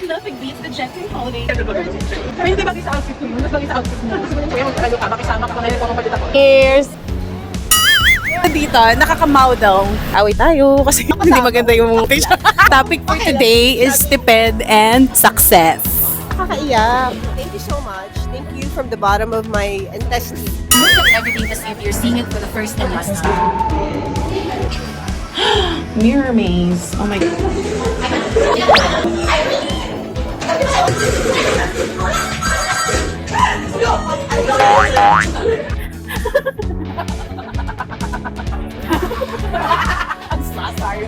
Nothing beats the Jet holiday. Pero hindi bagay sa outfit ko yun. Mas bagay sa outfit mo. Kuya, mag-ano ka, makisama ka na yun kung mapalit ako. Cheers! Dito, nakaka-model. Away tayo kasi hindi maganda yung topic for today is stipend and success. Nakakaiyak. Thank you so much. Thank you from the bottom of my intestine. Look at everything as if you're seeing it for the first and last time. Mirror maze. Oh my god. I'm so sorry.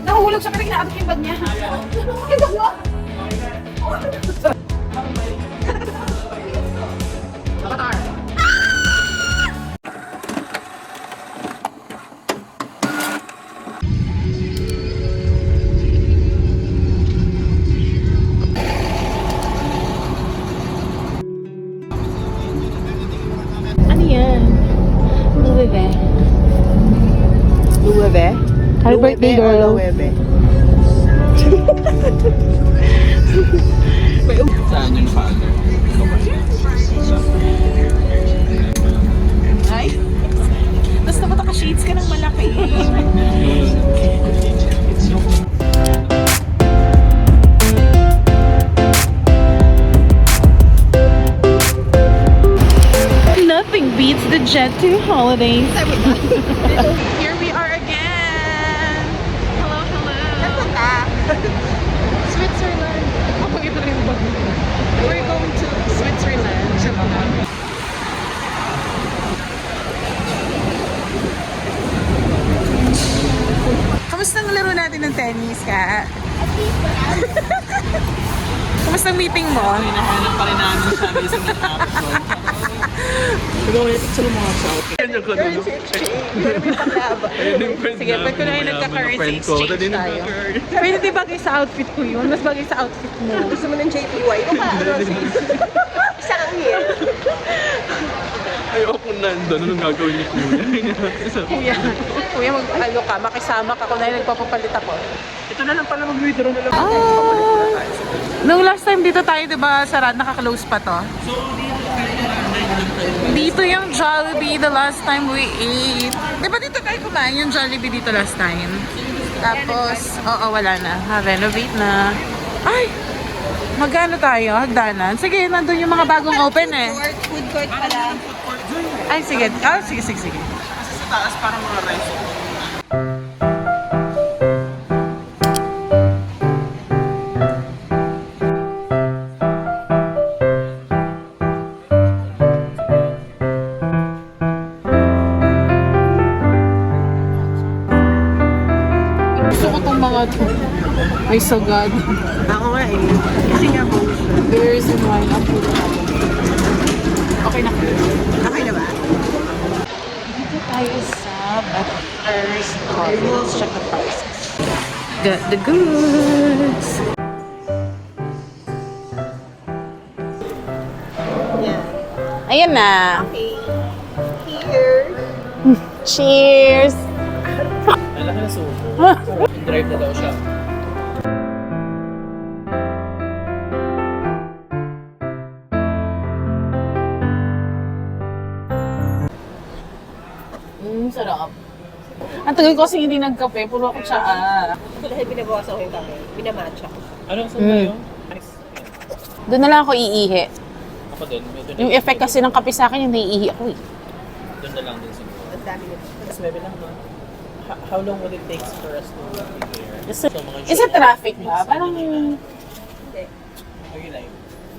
Nahulog siya pero inaabot yung bag niya. Yung bag mo? Avatar. Ano yan? Luwebe. Luwebe? Happy birthday, girl. Luwebe. Saan yung father? Ay? Tapos naman naka-shades ka ng malaki. Nothing beats the Jet 2 holidays. Here we are again. Hello, hello. Switzerland. Oh, ito rin ba? We're going to Switzerland. Kamusta ang laro natin ng tennis, ka? Kamusta ang meeting mo? Hinahanap pa rin namin sa isang episode. Pero may picture mo nga sa outfit. Yan yung kanino. Sige, pag ko na yung nagka-currency exchange tayo. Pero hindi bagay sa outfit ko yun. Mas bagay sa outfit mo. Gusto mo ng JPY? Ito ka, isa kang here. Ayoko nandun. Anong gagawin ni Kuya? Kuya, mag-ano ka, makisama ka kung na yung nagpapapalit ako. Ito na lang pala, mag-withdraw na lang. Nung last time dito tayo, di ba, sarad, naka-close pa to? So, Dito yung Jollibee the last time we ate. Di ba dito tayo kumain yung Jollibee dito last time? Tapos, oo, wala na. Renovate na. Ay! Magkano tayo? Hagdanan? Sige, nandun yung mga bagong open eh. Food court pala. Ay, sige. Ah, sige, sige, sige. kasi sa taas parang mga rice. Gusto ko itong mga to. Ay, sagad. Ako nga eh. Kasi nga po. Beers and wine. Ang puto natin. Okay na. Okay na ba? Dito tayo sa Butler's Coffee. Let's check the prices. Got the goods. Yeah. Ayan na. Okay. Here. Cheers! Alam na suko. Drive na daw siya. Sarap. Ang tagal ko kasi hindi nagkape. Puro ako tsaa. Ito dahil binabawasan ko yung kape. Binamatcha ko. Anong saan tayo? Doon na lang ako iihi. Ako din. Yung effect kasi ng kape sa akin, yung naiihi ako eh. Doon na lang din siguro. Ang dami nito. Mas maybe lang no? How long would it take for us to prepare? Is it traffic ba? Parang... Are you live?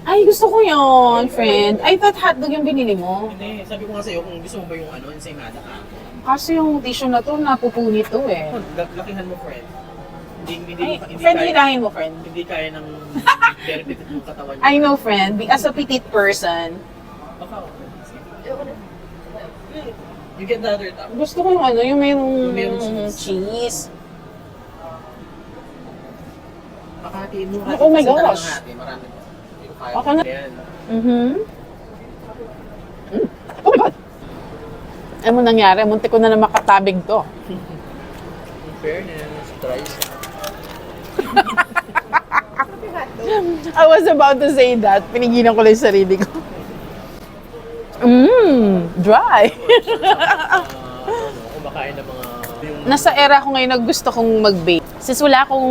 Ay, gusto ko yun, friend. I thought hotdog yung binili mo. Hindi, sabi ko nga sa'yo kung gusto mo ba yung ano, ensaymada ka. Kasi yung tissue na to, napupunit to eh. Lakihan mo, friend. Hindi Friend, hilahin mo, friend. Hindi kaya ng benefit ng katawan niya. I know, friend. As a petite person, Baka okay. You get the other top. gusto ko yung ano, yung Yung may mayroong cheese. Pakatiin mo. Oh my gosh. Marami. Okay na. Ayan. Oh my God! Ano nangyari? Muntik ko na makatabig to. In fairness, try siya. I was about to say that. Pinigilan ko lang yung sarili ko. Dry. Kumakain ng mga... Nasa era ko ngayon na gusto kong mag-bake. Since wala akong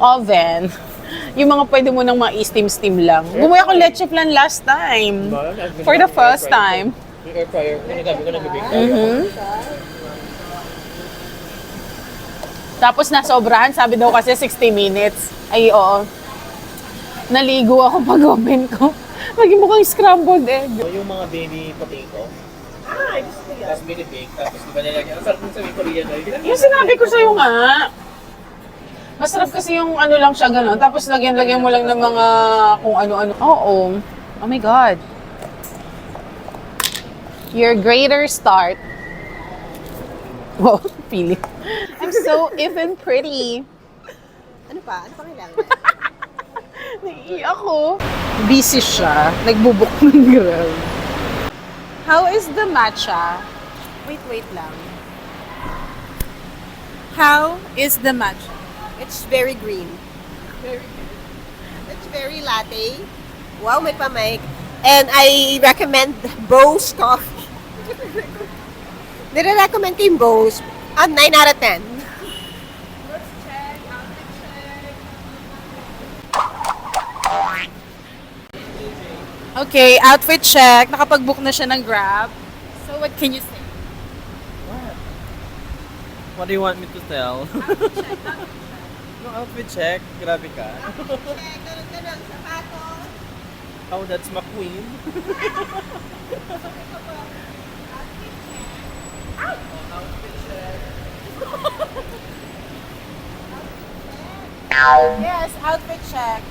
oven, yung mga pwede mo nang mga steam lang. Gumawa ako leche flan last time. For the first time. Yung air fryer, ginagamit ko nag-bake. Tapos nasobrahan, sabi daw kasi 60 minutes. Ay, oo. Naligo ako pag oven ko. Maging mukhang scrambled egg. Yung mga baby potato. Tapos binibake, tapos di ba nilagyan? Ang sarap ng sabi Korean na yun. Yung sinabi ko sa'yo nga. Masarap kasi yung ano lang siya gano'n. Tapos lagyan mo lang ng mga kung ano-ano. Oo. Oh my God. Your greater start. Wow, feeling. I'm so even pretty. Ano pa? Ano pa kailangan? Naiiyak ako. Busy siya. Nagbubuk ng girl. How is the matcha? Wait lang. How is the matcha? It's very green. It's very latte. Wow, may pamay. And I recommend Bose coffee. Nire-recommend ko yung Bose. 9 out of 10. Okay, outfit check. Nakapag-book na siya ng Grab. So what can you say? What do you want me to tell? No outfit check. Grabe ka. Oh, that's McQueen. Yes, outfit check.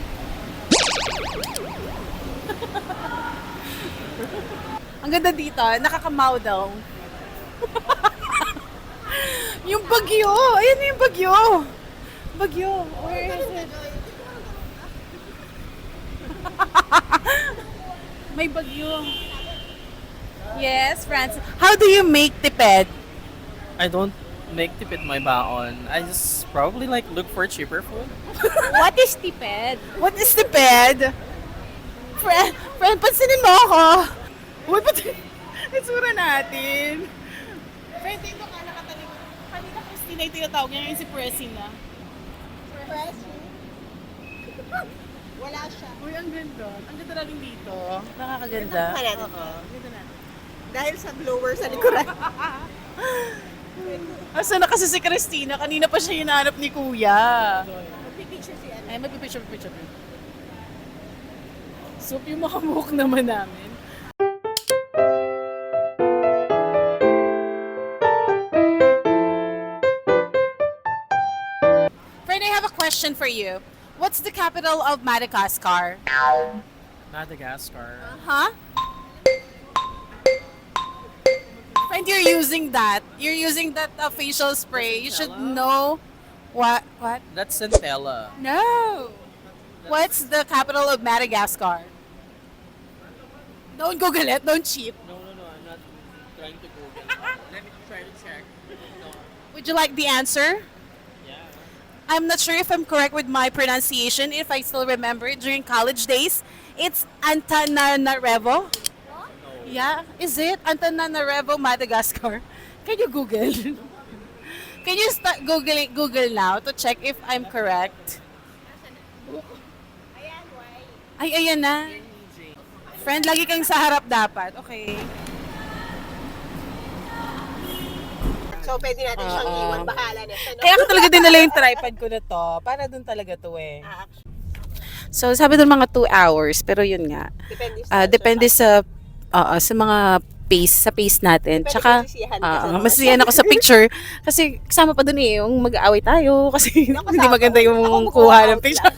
Ang ganda dito, nakaka-model. Yung bagyo! Ayan na yung bagyo! Bagyo! Where is it? May bagyo. Yes, Francis. How do you make tiped? I don't make tipid my baon. I just probably like look for cheaper food. What is tiped? What is tiped? Friend, pansinin mo ako. Uy, pati, itsura natin. Friend, dito ka nakatalig. Kanina Christina yung tinatawag niya, ngayon si Pressy na. Wala siya. Uy, ang ganda. Ang ganda natin dito. Nakakaganda. Natin. Ganda natin. Dahil sa blower sa likuran. Asa na kasi si Christina? Kanina pa siya hinahanap ni Kuya. Picture si Ay, magpipicture. So, yung makamuhok naman namin. Friend, I have a question for you. What's the capital of Madagascar? Madagascar. Huh? Friend, you're using that. You're using that facial spray. You should know what? That's Centella. No. What's the capital of Madagascar? Don't Google it. Don't cheat. No, I'm not trying to Google. Let me try to check. No. Would you like the answer? Yeah. I'm not sure if I'm correct with my pronunciation, if I still remember it during college days. It's Antananarivo. Yeah, is it? Antananarivo, Madagascar. Can you Google? Can you start Google now to check if I'm correct? Ay, ayan na. Friend, lagi kang sa harap dapat. Okay. So, pwede natin siyang iwan. Bahala na siya. No? Kaya ko talaga dinala yung tripod ko na to. Para dun talaga to eh. So, sabi doon mga 2 hours. Pero yun nga. Depende sa mga pace, sa pace natin. Depende Tsaka, kung sisiyahan ka sa masisiyan ako sa picture. Kasi kasama pa dun eh, yung mag-aaway tayo. Kasi hindi maganda yung Ako kuha ng out picture.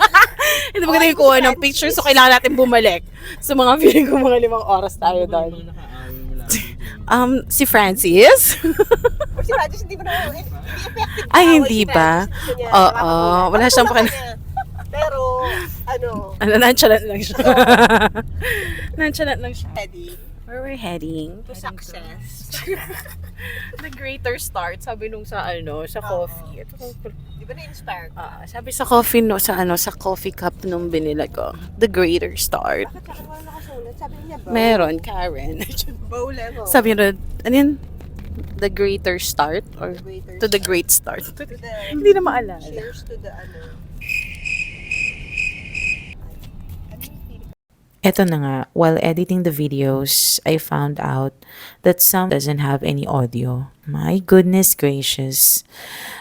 Hindi maganda yung kuha ng picture. So, kailangan natin bumalik. So, mga feeling ko mga 5 oras tayo doon. Mga nakaaway mo lang. Si Francis. Or si Rogers, hindi mo na effective. Ay, hindi ba? Oo, wala siyang Pero, nonchalant lang siya. Nonchalant lang siya. Ready? Where we're heading? To success. The greater start, sabi nung sa sa coffee. Di ba na-inspire ka? Sabi sa coffee no, sa coffee cup nung binila ko. The greater start. Bakit ako nakasulat? Sabi niya ba? Meron, Karen. Bow level. Sabi niya, ano yun? The greater start? Or Greater to the great start? To the, Hindi na maalala. cheers to the Eto na nga, while editing the videos, I found out that some doesn't have any audio. My goodness gracious.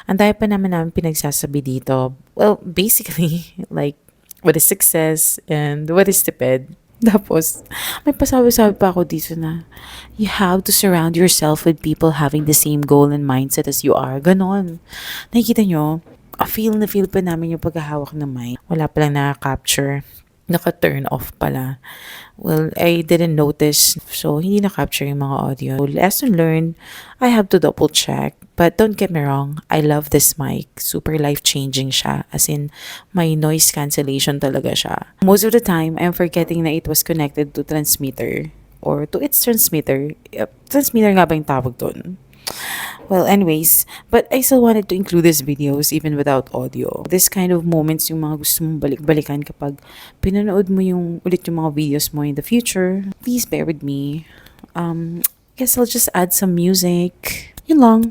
Ang dami pa namin pinagsasabi dito. Well, basically, like, what is success and what is stupid. Tapos, may pasabi-sabi pa ako dito na, you have to surround yourself with people having the same goal and mindset as you are. Ganon. Nakikita nyo, feel na feel pa namin yung pagkahawak ng mic. Wala palang nakaka-capture. Naka-turn off pala. Well, I didn't notice. So, hindi na-capture yung mga audio. Lesson learned, I have to double check. But don't get me wrong, I love this mic. Super life-changing siya. As in, may noise cancellation talaga siya. Most of the time, I'm forgetting na it was connected to transmitter. Or to its transmitter. Transmitter nga ba yung tawag dun? Well, anyways, but I still wanted to include these videos even without audio. This kind of moments yung mga gusto mong balik-balikan kapag pinanood mo ulit yung mga videos mo in the future. Please bear with me. Guess I'll just add some music. Yun lang.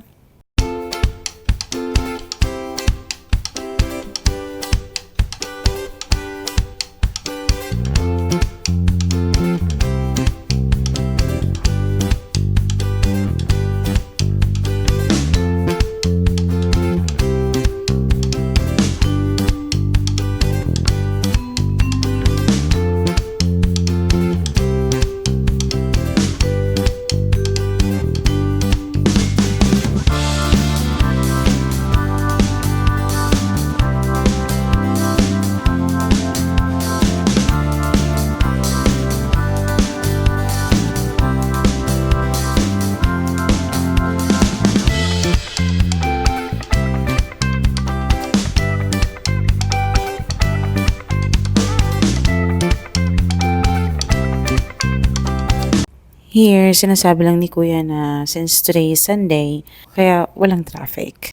Here, sinasabi lang ni Kuya na since today is Sunday, kaya walang traffic.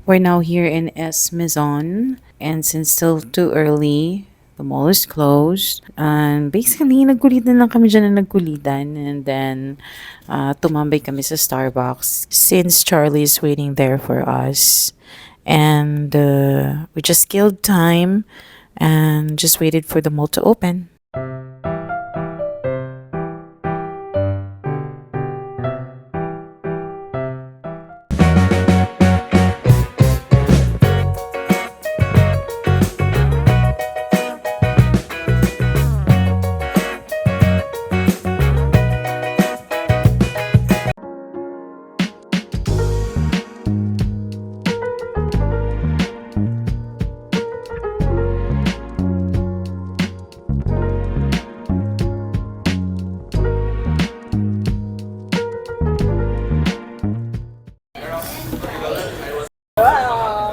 We're now here in S Maison, and since still too early, the mall is closed. And basically, nagkulitan lang kami dyan na nagkulitan. And then, tumambay kami sa Starbucks since Charlie is waiting there for us. And we just killed time and just waited for the mall to open.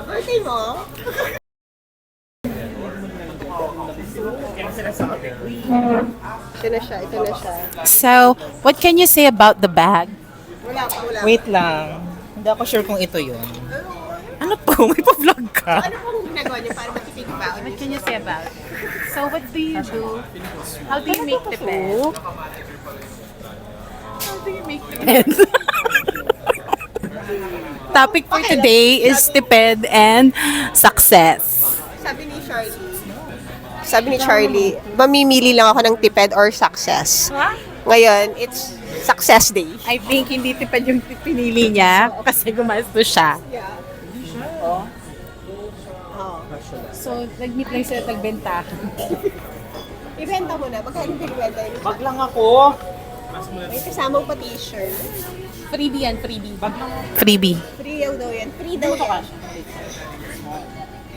Birthday mo? Ito na siya, ito na siya. So, what can you say about the bag? Wala pa, wala pa. Wait lang. Hindi ako sure kung ito yun. Ano po? May pa-vlog ka? Ano pong ginagawa niyo para matipid ba? What can you say about it? So, what do you do? How do you make the bed? How do you make the bed? Topic for today is tipid and success. Sabi ni Charlie, mamimili lang ako ng tipid or success. Ngayon, it's success day. I think hindi tipid yung pinili niya kasi gumastos siya. So, nag-meet lang sila nagbenta. Ibenta mo na, magkano binibenta yun? Bag lang ako. May kasamang pa t-shirt. Freebie yan, freebie. Freebie. Free daw yan. Free daw yan.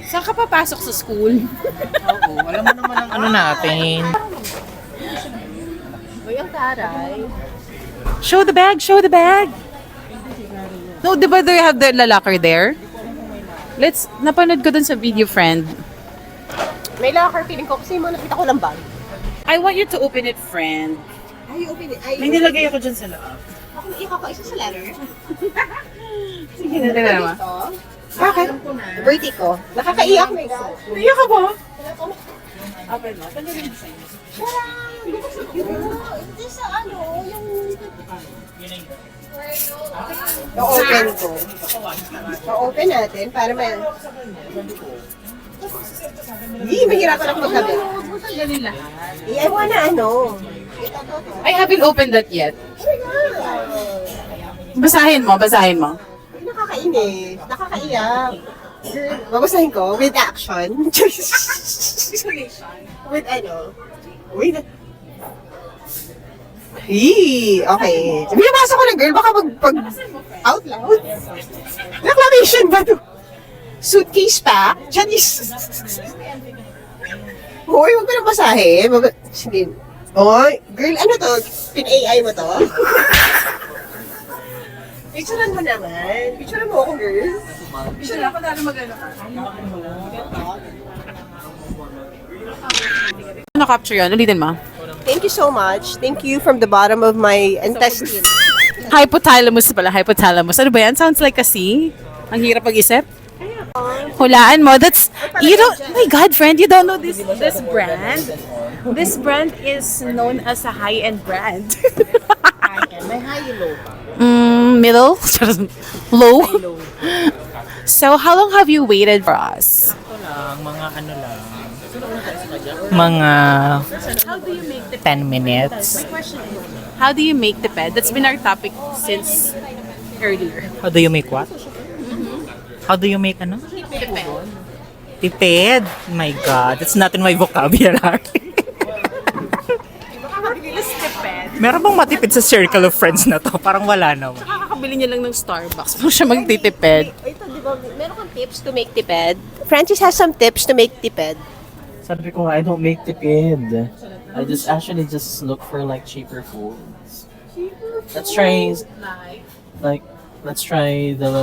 Saan ka papasok sa school? Oo, alam mo naman ang ano natin. Uy, ang taray. Show the bag! Show the bag! No, di ba they have the locker there? Napanood ko dun sa video, friend. May locker, feeling ko. Kasi mo nakita ko lang bag. I want you to open it, friend. Ay, open it. Ay, May nilagay ako dyan sa loob. Ako ikakaisa sa letter. Sige na, dalawa. Bakit? Birthday ko. Nakakaiyak na ikaw. Naiyak ka ba? Open mo. Tanggalin mo sa'yo. Hindi sa ano, yung... Na-open ko. Na-open natin para may... Hindi, mahirapan ako magsabi. I wanna ano. I haven't opened that yet. Basahin mo, basahin mo. Nakakainis. Nakakaiyak. Girl, babasahin ko with action. With ano? With... Okay. Binabasa ko na girl, baka pag out loud. Reclamation ba to? Suitcase pack? Chinese. Hoy, huwag mo na basahin. Sige. Hoy, girl, ano to? Pin-AI mo to? Picturean mo naman. Picturean mo ako, girl. Sure, ako na mag-ano ka. Na-capture yan, ulitin mo. Thank you so much. Thank you from the bottom of my intestine. Hypothalamus pala, hypothalamus. Ano ba yan? Sounds like a C. Ang hirap pag-isip. Hulaan mo. That's, you don't, my God, friend, you don't know this brand. This brand is known as a high-end brand. May high low. Middle? Low? So, how long have you waited for us? Mga ano lang. Mga 10 minutes. How do you make the ped? That's been our topic since earlier. How do you make what? How do you make ano? Tipid. My God, that's not in my vocabulary. Meron bang matipid sa circle of friends na to? Parang wala naman. Kakakabili niya lang ng Starbucks. Paano siya magtitipid? Ito, di ba, meron kang tips to make tipid? Francis has some tips to make tipid. Sabi ko, I don't make tipid. I just actually just look for like cheaper foods. Let's try the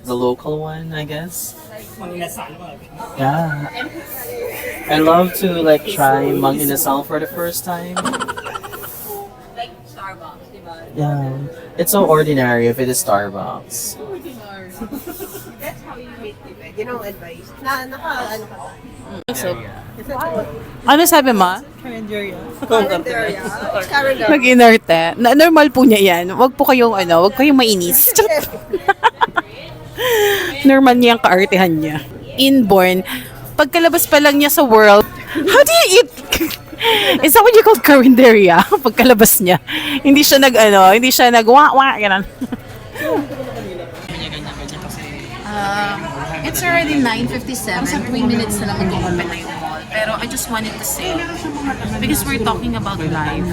local one, I guess. Yeah. I love to like try Mang Inasal for the first time. Like Starbucks, di ba? Yeah. It's so ordinary if it is Starbucks. That's how you make tipid. Yun ang advice. Ano ka? So, ano sabi mo? Carinderia. Carinderia. Nag-inerte. Normal po niya yan. Huwag po kayong wag kayong mainis. Normal niya ang kaartehan niya. Inborn. Pagkalabas pa lang niya sa world, how do you eat? Is that what you call carinderia? Pagkalabas niya. Hindi siya nag-wa-wa, gano'n. It's already 9:57. 3 minutes na lang mag-open na yung mall. Pero I just wanted to say, because we're talking about life,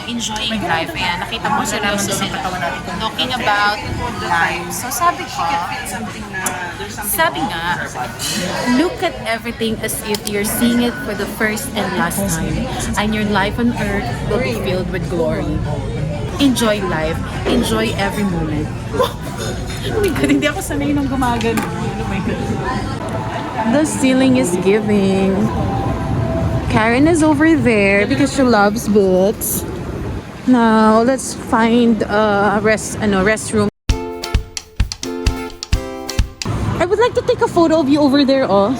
enjoying life. Ayan, nakita mo sila talking about life. So sabi nga, look at everything as if you're seeing it for the first and last time. And your life on earth will be filled with glory. Enjoy life. Enjoy every moment. Oh my God, hindi ako sanay nung gumagano. Oh my God. The ceiling is giving. Karen is over there because she loves books. Now, let's find a restroom. I would like to take a photo of you over there, oh.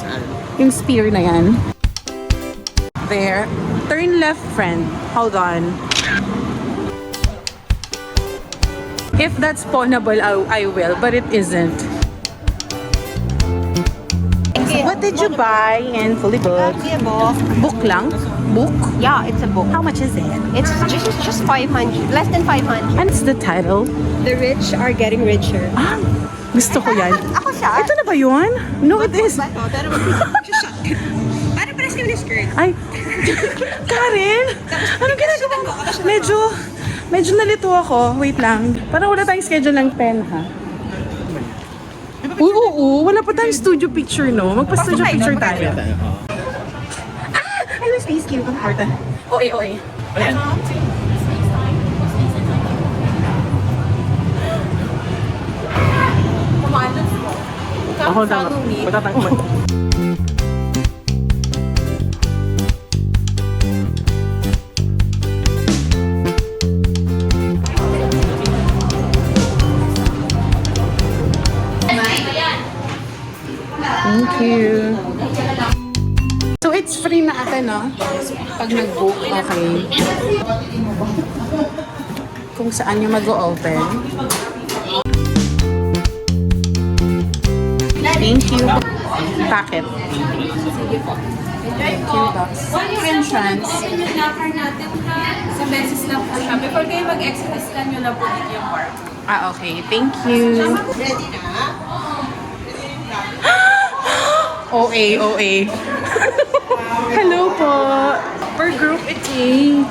Yung spear na yan. There. Turn left, friend. Hold on. If that's pawnable, I will, but it isn't. What did you buy in Fully Booked? It's a book. Book lang? Book? Yeah, it's a book. How much is it? It's just 500. Less than 500. And it's the title? The rich are getting richer. Ah, gusto ko yan. Ako siya. Ito na ba yun? No, it is. Pero para pares kami ng skirt. Ay, Karen! Anong ginagawa mo? Medyo nalito ako. Wait lang. Parang wala tayong schedule ng pen, ha? Oo. Wala pa tayong studio picture, no? Magpa-studio picture tayo. I wish these came from Horta. OA. Ayan. Ako tama. Thank you. So it's free na ata, no? Pag nag-book, okay. Kung saan yung mag-o-open. Thank you. Packet. Thank you. Entrance. Yung locker natin ha. Sa beses lang po siya. Before kayo mag-exit, scan nyo lang po dito yung park. Ah, okay. Thank you. Ready na? OA, OA. Hello po. Per group eating.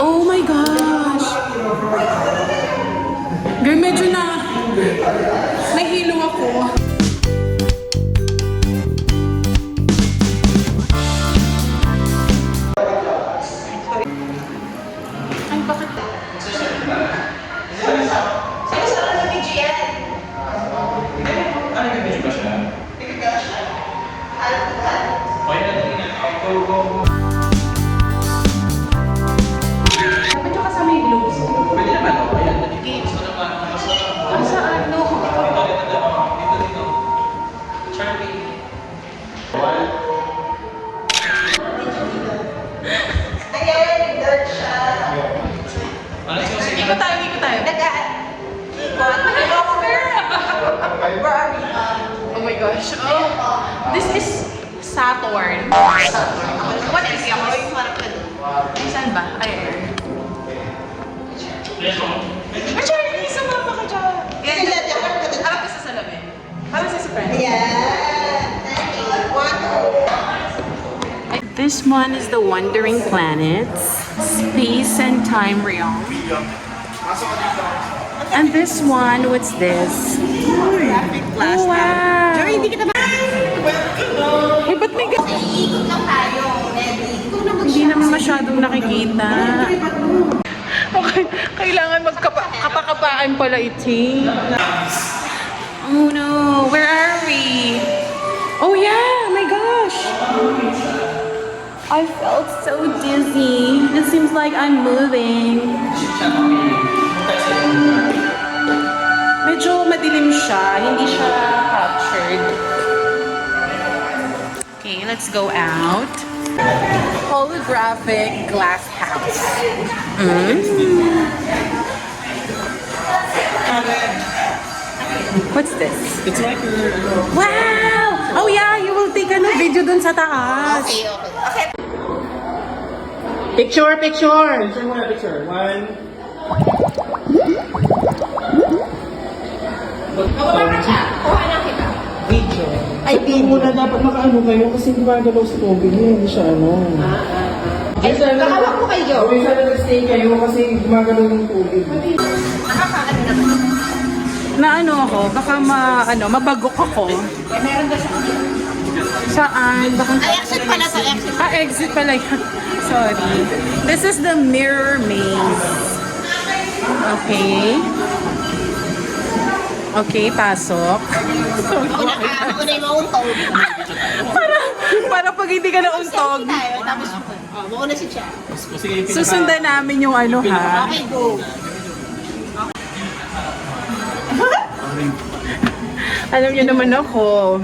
Oh my gosh. Girl, medyo na nahilo ako. Ay, bakit? Ikot tayo, ikot tayo. Oh my gosh. Oh, this is Saturn. What is it? Ay, saan ba? Ay, Charlie, sumama ka dyan. Harap ka sa salamin. Harap sa friend. This one is the Wandering Planets, Space and Time Realm. And this one, what's this? Oh, wow! Joy, hindi kita Uy, ba't may Hindi naman masyadong nakikita. Okay, kailangan magkapakapaan pala iti. Oh no, where are we? Oh yeah, my gosh! I felt so dizzy. It seems like I'm moving. Medyo madilim siya, hindi siya captured. Okay, let's go out. Holographic glass house. What's this? It's like a... Wow! Oh yeah, you will take a video dun sa taas. Okay. Picture, picture! Picture muna, picture. One. Video. Ay, di muna dapat makaano kayo kasi gumagalaw sa tubig niya, hindi siya ano. Ay, Kakawak ko kayo. Huwag sana nag-stay kayo kasi gumagalaw yung tubig. Na ano ako, baka mabagok ako. Meron ba siya? Saan? Baka... Ay, exit pala to, exit. Ah, exit pala yun. Sorry. This is the mirror maze. Okay. Okay, pasok. Ako na yung mauntog. Para pag hindi ka nauntog, Tayo, tapos, mauna si Chia. susundan namin yung ano ha. Okay, go. Alam niyo naman ako,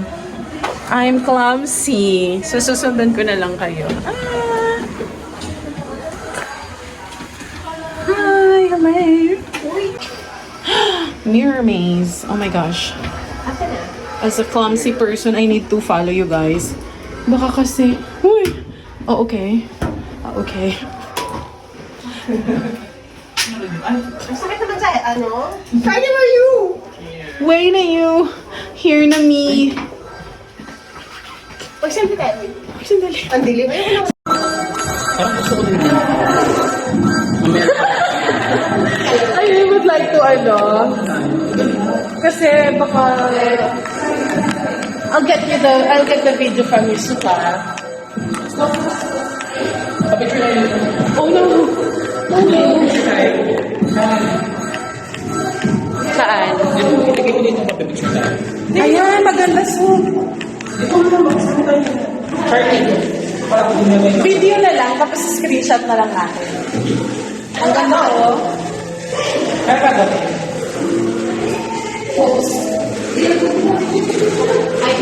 I'm clumsy. So, susundan ko na lang kayo. Hi, hello. Mirror maze. Oh my gosh. As a clumsy person, I need to follow you guys. Baka kasi... Uy! Oh, okay. Oh, okay. Sakit naman sa, ano? Friday were you? Wait na you. Here na me. Pag siyempre tayo. Sandali. Ang dilim. Ayoko na. Parang gusto ko din. I would like to kasi baka I'll get the video from Yusuka. Picture na yun. Oh no. Oh no. Saan? Ilagay ko dito picture na. Ayan, maganda so. Video na lang, tapos screenshot na lang natin. Ang ganda oh. Ay, pa Ay,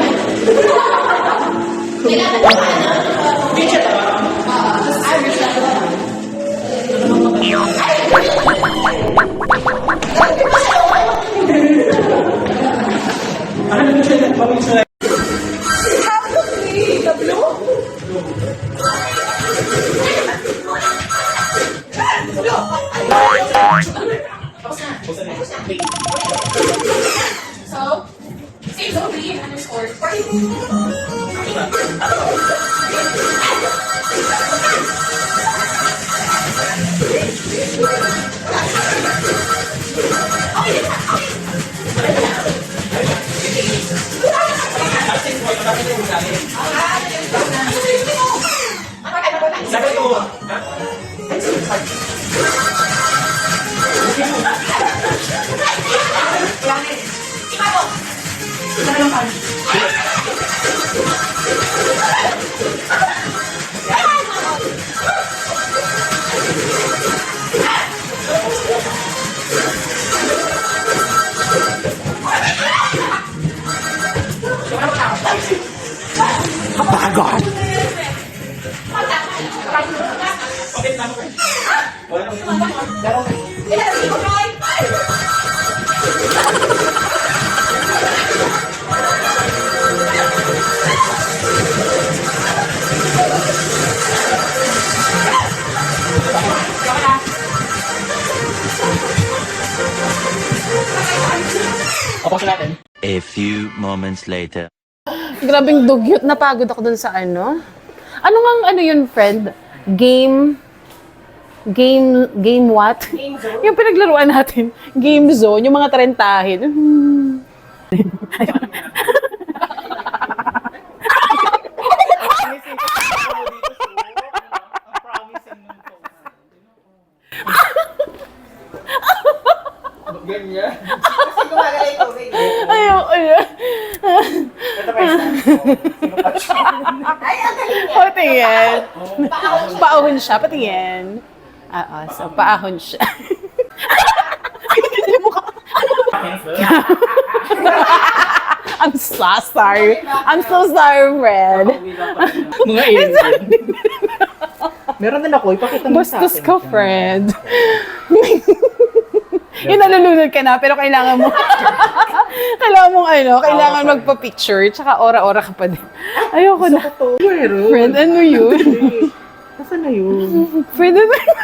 A few moments later. Grabing dugyot, napagod ako dun sa ano. Ano nga ano yun, friend? Game what? Game zone? Yung pinaglaruan natin. Game zone, yung mga trentahin. Ganyan. Kasi gumagala yung tubig. Ayaw. Ito pa isa. Ay, ang galing niya. Patingin. Paahon siya, patingin. Oo, so paahon siya. Yung mukha. I'm so sorry. I'm so sorry, Fred. Mga alien. Meron din ako, ipakita mo sa akin. Bastos ka, Fred. Yung nalulunod ka na, pero kailangan mo, kailangan magpa-picture, tsaka ora-ora ka pa din. Ayoko na. Meron. Fred, ano yun? Nasaan na yun? Fred, ano yun?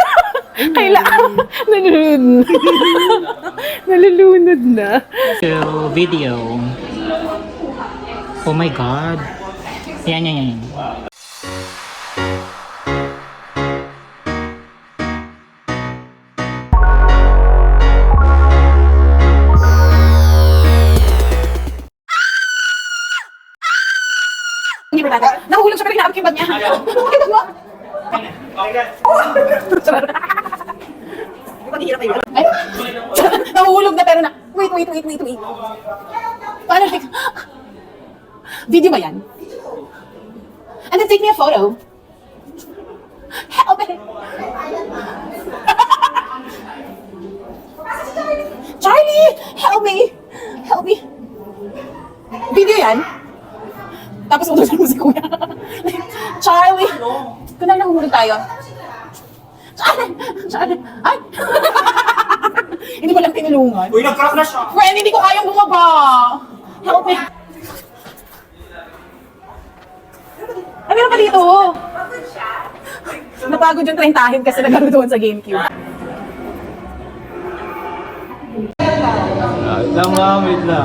Kailangan, nalulunod na. Video. Oh my God. Yan. Nahulog siya pero hinaabot yung bag niya. Ay, nahulog na pero na. Wait. Paano? Video ba yan? And then take me a photo. Help me. Charlie! Help me! Video yan? Tapos utusan mo si Kuya. Charlie! Kunwari nahulog tayo. Charlie! Ay! Hindi mo lang tinulungan. Uy, nag-crack na siya. Friend, hindi ko kayang bumaba. Help me. Ay, meron pa dito. Napagod yung trentahin kasi naglaro doon sa GameCube. Wait lang.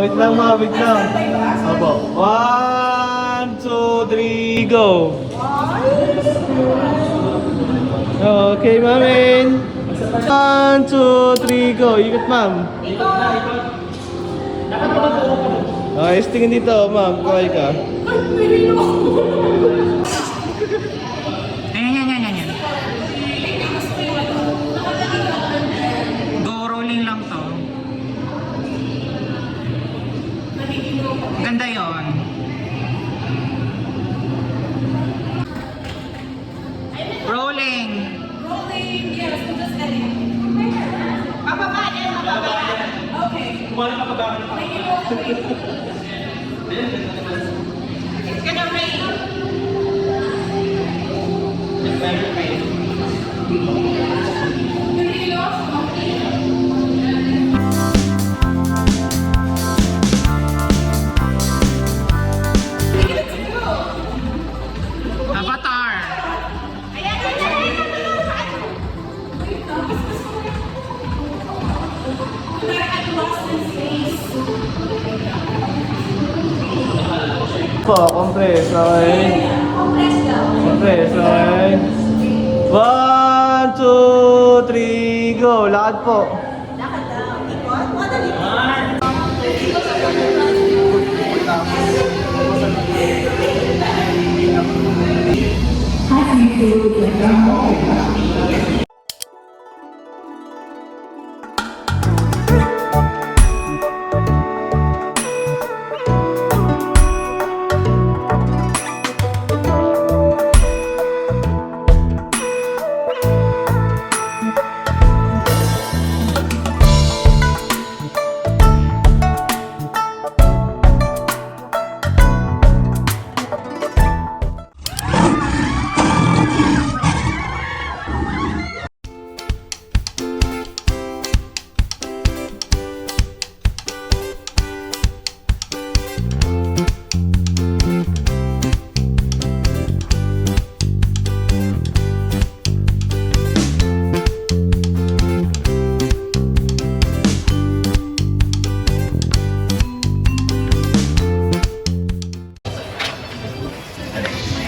Wait lang, Opo. 1, 2, 3, go! Okay, mamin. 1, 2, 3, go! Ikot, ma'am. Okay, tingin dito, ma'am. Kaway ka. Yan. Go rolling lang to. Ganda yon. Rolling. Rolling, yes, just edit. Avatar. Po, compress, okay? Compress, okay? 1, 2, 3, go! Lakad po.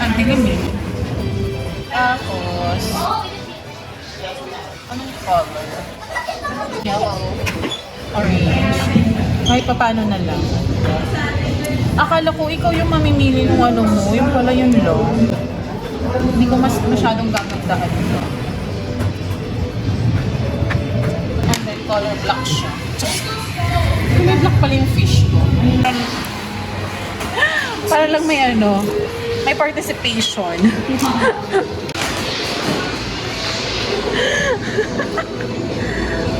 Ang tingin eh. Tapos, anong color? Yellow. Orange. Kahit pa paano na lang. Akala ko ikaw yung mamimili ng ano mo, yung pala yun lang. Hindi ko masyadong gagagdahan ito. And then color black siya. May black pala yung fish ko. Para lang may ano, may participation.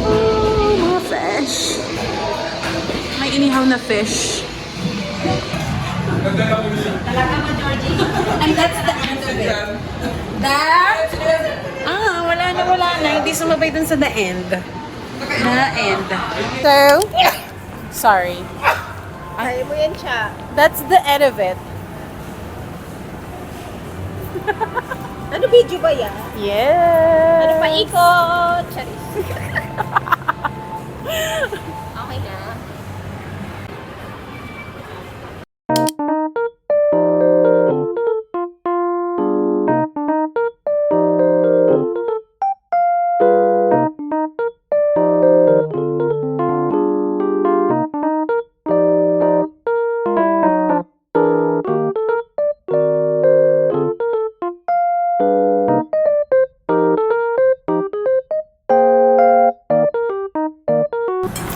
Oh, mga fish. May inihaw na fish. And that's the end of it. That? Wala na. Hindi sumabay dun sa the end. The end. So, Sorry. ayaw mo yan siya. That's the end of it. Ano video ba yan? Yes. Ano pa ikot? Charis. Okay na.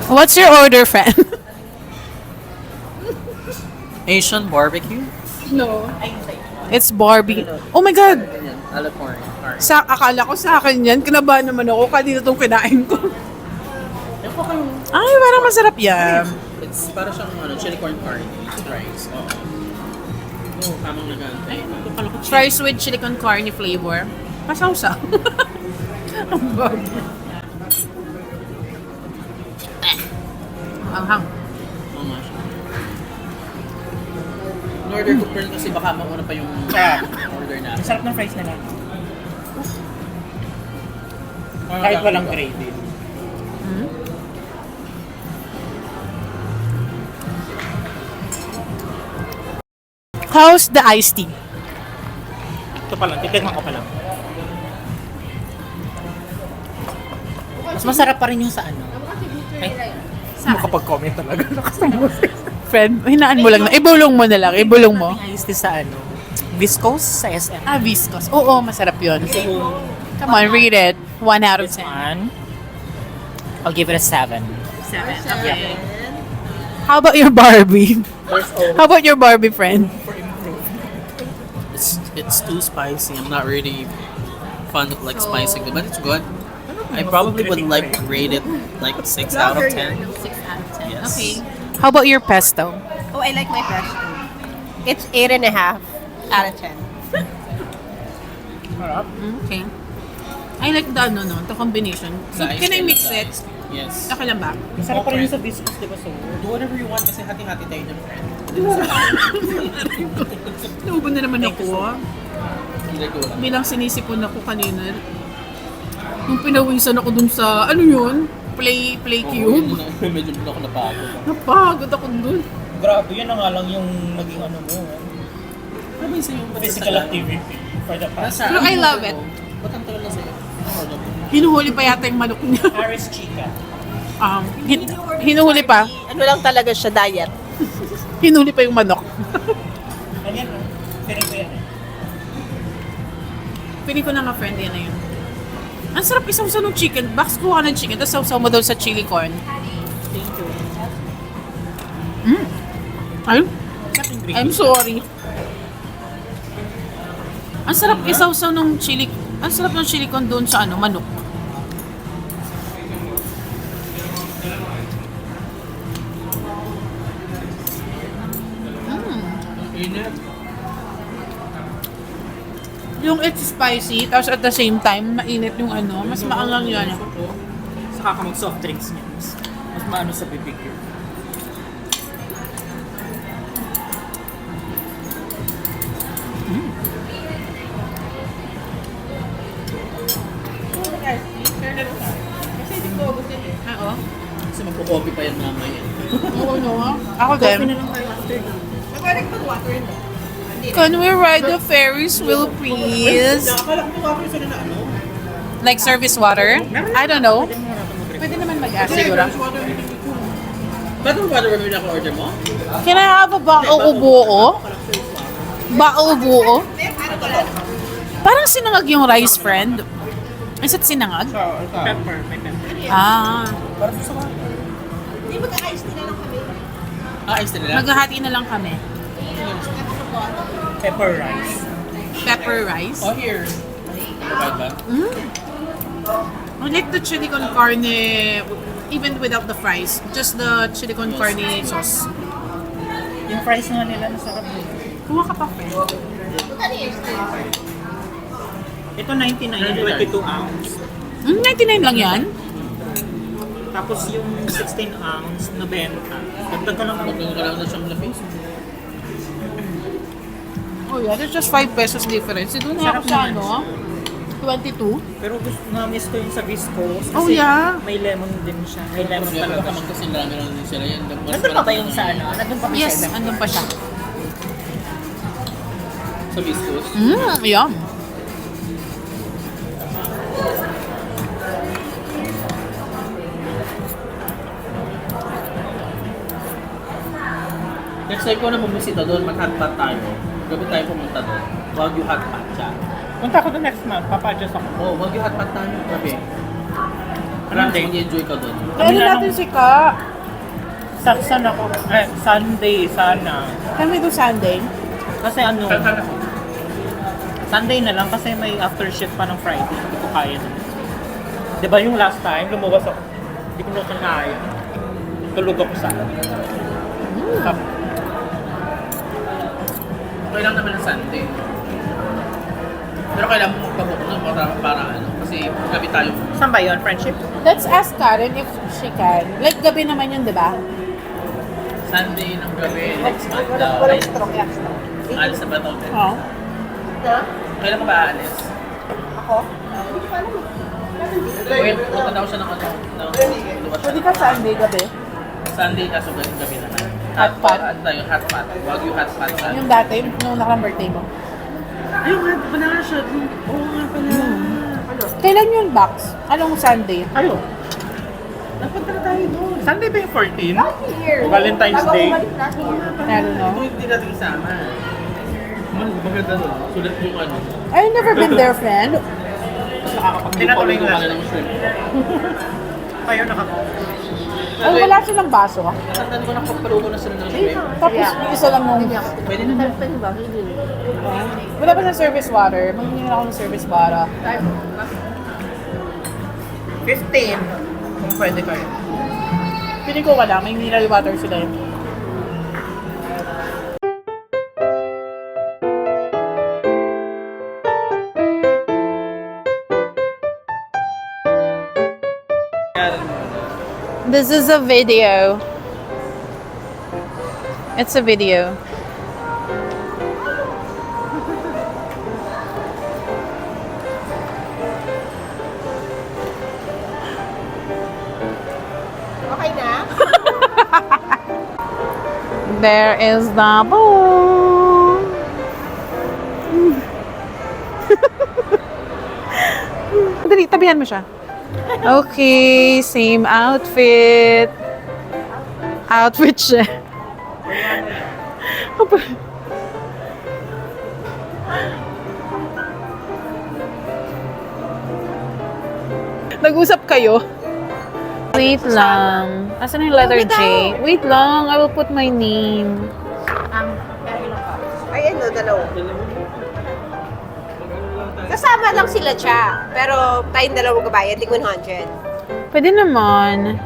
What's your order, friend? Asian barbecue? It's Barbie. Oh my God! Alicorn. Akala ko sa akin yan. Kinabahan naman ako. Kanina itong kinain ko. Ay, parang masarap yan. It's para siyang chili corn curry. It's rice. Tamang nagantay. Fries with chili con carne flavor. Masawsa. Ang bago. Anghang. Oo nga siya. In-order ko pero kasi baka mauna pa yung order natin. Sarap ng fries nila. Kahit walang gravy. How's the iced tea? Ito pa lang, titignan ko pa lang. Mas masarap pa rin yung sa ano. Makapag-comment talaga. Friend, hinaan mo lang na. Ibulong mo na lang. Ibulong mo. Iced tea sa ano. Viscose sa SM. Viscous. Oo, masarap yun. Come on, read it. 1 out of This 10. one, I'll give it a 7. 7. Okay. How about your Barbie? How about your Barbie friend? It's too spicy. I'm not really fond of like spicy, but it's good. I probably would like rate it like 6 out of 10. 6 out of 10. Yes. Okay. How about your pesto? Oh, I like my pesto. It's 8.5 out of 10. Okay. I like the combination. So, Nice can I and mix it? nice. Yes. Okay lang ba? Sarap pa rin yung sa viscous, di ba? So, Do whatever you want kasi hati-hati tayo ng friend. Nauban na naman ako. Hindi ko lang. Bilang sinisipon ako kanina. Nung pinawisan ako dun sa, ano yun? Play cube. Medyo ako napagod. Napagod ako dun. grabe, yan na nga lang yung naging ano mo. Ano ba yung sa'yo? Physical activity for the past. Pero I love it. Ba't ang tagal na sa'yo? Hinuhuli pa yata yung manok niya. Paris Chica. Hinuhuli pa. Ano lang talaga siya, diet. Hinuli pa yung manok. Ano yan? Feeling ko yan. Piling ko na nga friend yan na yun. Ang sarap isaw-saw ng chicken. Box ko ka ng chicken, tapos sausaw mo daw sa chili corn. Thank you. Ay, I'm sorry. Ang sarap isaw-saw ng chili. Ang sarap ng chili corn doon sa manok. Yung it's spicy, tapos at the same time, mainit yung mas maangang yan. Saka ka mag-soft drinks niya. Mas maano sa bibig yun. Oo. Kasi magpo-coffee pa yan mamaya. Oo, no. Ako din. Can we ride the Ferris wheel, please? Akala ko coffee sila na ano? Like service water? I don't know. Pwede naman mag-ask siguro. Ba't mo ba naman ako-order mo? Can I have a bao buo? Bao buo? Parang sinangag yung rice, friend. Is it sinangag? Pepper, may pepper. Ah. Ayos nila. Maghahati na lang kami. Pepper rice. Pepper rice. Oh, here. Provide ba? I like the chili con carne even without the fries. Just the chili con carne sauce. Yung fries nga nila nasarap din. Kuha ka pa, friend. Ito 99, yung 22 ounce. 99 lang yan? Tapos yung 16 ounce na benta. Dagdag ka lang Magdang ka lang na siyang lapis. Oh yeah, there's just 5 pesos difference. Doon na ako sa Sarap 22. Pero gusto na-miss ko yung sa viscous. Kasi Oh, yeah. may lemon din siya. May lemon Kaya talaga naman siya. kasi marami lang din sila yan. Nandun pa ba yung sa ano? Nandun pa ba Yes, sa andun pa siya. Sa viscous. Yum. Next time ko na bumisita doon, mag-hotpot tayo. Gabi tayo pumunta doon. Wagyu hotpot siya. Punta ko doon next month. Papa-adjust ako. Oo, wagyu hotpot tayo. Gabi. Anong day? Mag-enjoy ka doon. Ano natin si Ka? Saksan ako. Sunday sana. Can we do Sunday? Kasi ano, Sunday na lang kasi may after shift pa ng Friday. Hindi ko kaya na. Di ba yung last time, lumabas ako. Hindi ko na kaya. Tulog ako sa Okay lang naman ang Sunday. Pero kailangan mo magpabook na para ano. Kasi gabi tayo. Saan ba yun? Friendship? Let's ask Karen if she can. Like gabi naman yun, di ba? Sunday ng gabi, next month daw. Ay, alis na ba ito? Oo. Kailan ka ba aalis? Ako? Wait, punta daw siya ng ano. Pwede ka Sunday gabi? Sunday kaso gabi naman. Hotpot? Ano tayo? Hotpot. Wagyu hotpot. Yung dati, nung nakang birthday mo. Ayun nga, pala nga siya. Oo nga pala. Kailan yun, Box? Anong Sunday? Ayo. Napunta na tayo doon. Sunday ba yung 14? Valentine's Day? I don't know. Ito hindi natin isama. Maganda doon. Sulat yung ano. I've never been there, friend. Tinatuloy ko lang. ng shrimp. Tayo naka... Ay, wala silang baso. Tandaan ko na pagpaluto na sila ng shrimp. Tapos yung isa lang nung... Pwede na. Wala pa sa service water. Magiging ako ng service water. 15. Kung pwede kayo. Pili ko wala, may mineral water sila yun. This is a video. It's a video. Okay na? There is the boom. Dali, tabihan mo siya. Okay, same outfit. Outfit siya. Nag-usap kayo? Wait lang. Asan yung letter J? Wait lang, I will put my name. Ay, ano, dalawa. Kasama lang sila siya. Pero tayong dalawa magbabayad, di 100. Pwede naman.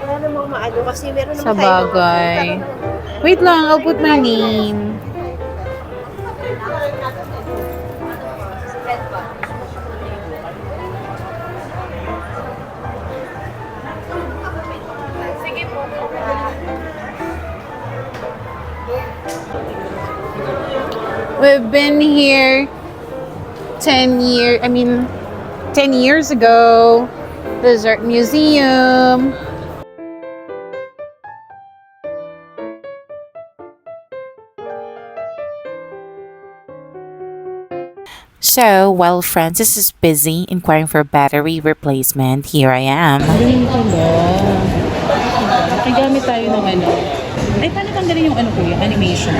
Wala namang maano kasi meron naman Sa bagay. Wait lang, I'll put my name. We've been here 10 years ago. Desert Museum. So, while Francis is busy inquiring for battery replacement, here I am. Ay, gamit tayo ng ano. Ay, paano tanggalin yung ano ko yung animation?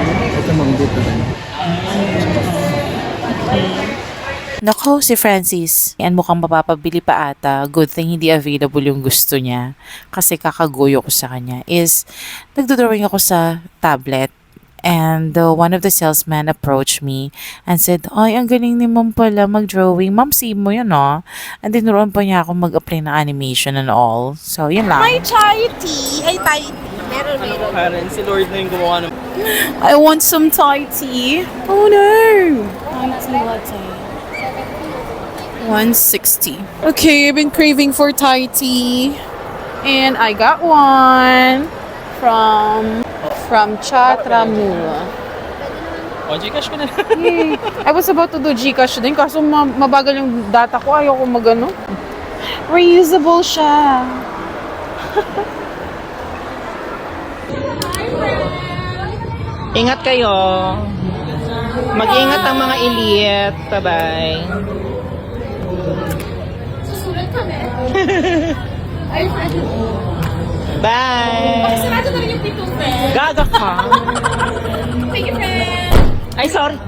Nako, si Francis. Yan mukhang mapapabili pa ata. Good thing hindi available yung gusto niya. Kasi kakaguyo ko sa kanya is nagdodrawing ako sa tablet. And one of the salesmen approached me and said, ay, ang galing ni ma'am pala mag-drawing. Ma'am, see mo yun, oh. And tinuruan pa niya ako mag-apply ng animation and all. So, yun lang. May chai tea. Ay, Thai tea. Meron. Karen, si Lord na yung gumawa ng... I want some Thai tea. Oh no! Thai tea latte. 160. Okay, I've been craving for Thai tea. And I got one from Chatramula. O, Gcash ko na. I was about to do Gcash din kaso mabagal yung data ko. Ayoko magano. Reusable siya. Ingat kayo. Mag-ingat ang mga elite. Bye-bye. Bye! Gaga ka! Thank you, friend! Ay, sorry.